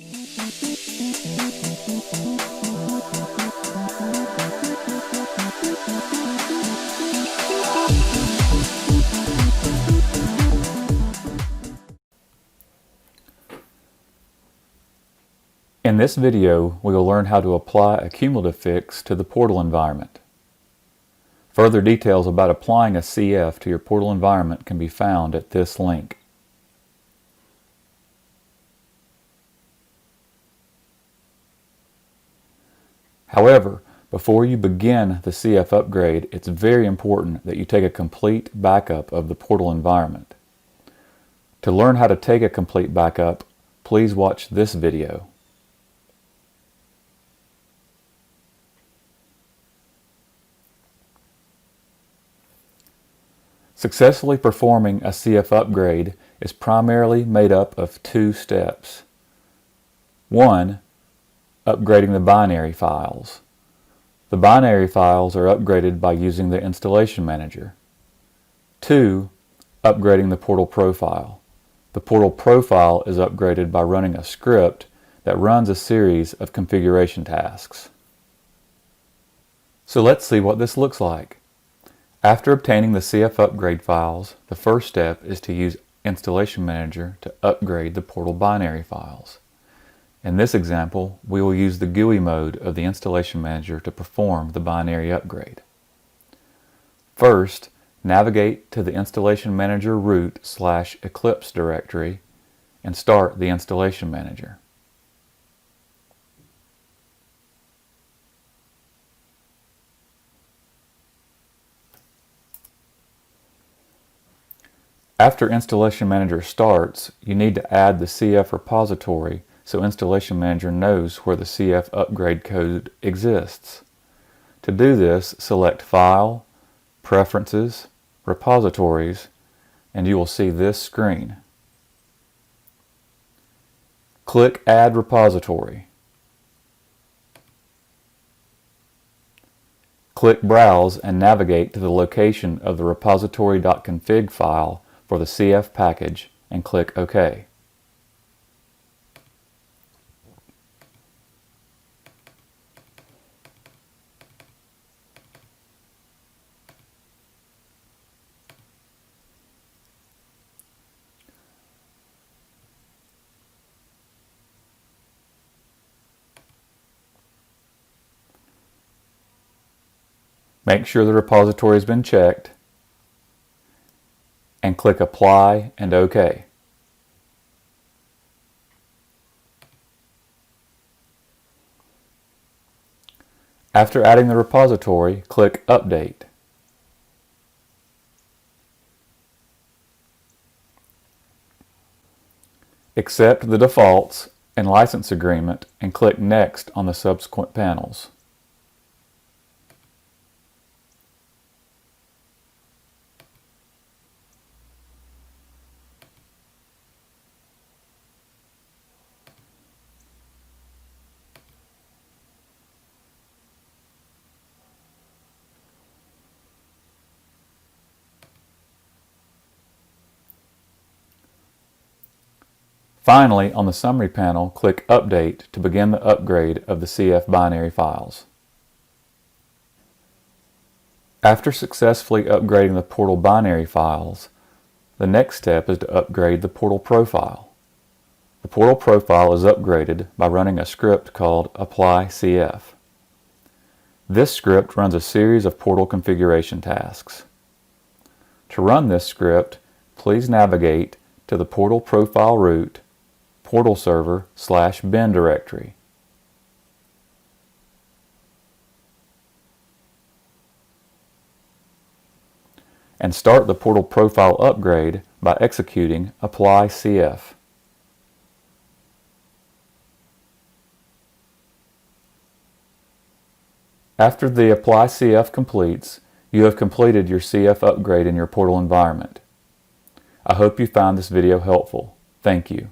In this video, we will learn how to apply a cumulative fix to the portal environment. Further details about applying a CF to your portal environment can be found at this link. However, before you begin the CF upgrade, it's very important that you take a complete backup of the portal environment. To learn how to take a complete backup, please watch this video. Successfully performing a CF upgrade is primarily made up of two steps. 1. Upgrading the binary files. The binary files are upgraded by using the Installation Manager. 2. Upgrading the portal profile. The portal profile is upgraded by running a script that runs a series of configuration tasks. So let's see what this looks like. After obtaining the CF upgrade files, the first step is to use Installation Manager to upgrade the portal binary files. In this example, we will use the GUI mode of the Installation Manager to perform the binary upgrade. First, navigate to the Installation Manager root/Eclipse directory and start the Installation Manager. After Installation Manager starts, you need to add the CF repository so Installation Manager knows where the CF upgrade code exists. To do this, select File, Preferences, Repositories, and you will see this screen. Click Add Repository. Click Browse and navigate to the location of the repository.config file for the CF package and click OK. Make sure the repository has been checked and click Apply and OK. After adding the repository, click Update. Accept the defaults and license agreement and click Next on the subsequent panels. Finally, on the Summary panel, click Update to begin the upgrade of the CF binary files. After successfully upgrading the portal binary files, the next step is to upgrade the portal profile. The portal profile is upgraded by running a script called Apply CF. This script runs a series of portal configuration tasks. To run this script, please navigate to the portal profile root portal server/bin directory. And start the portal profile upgrade by executing Apply CF. After the Apply CF completes, you have completed your CF upgrade in your portal environment. I hope you found this video helpful. Thank you.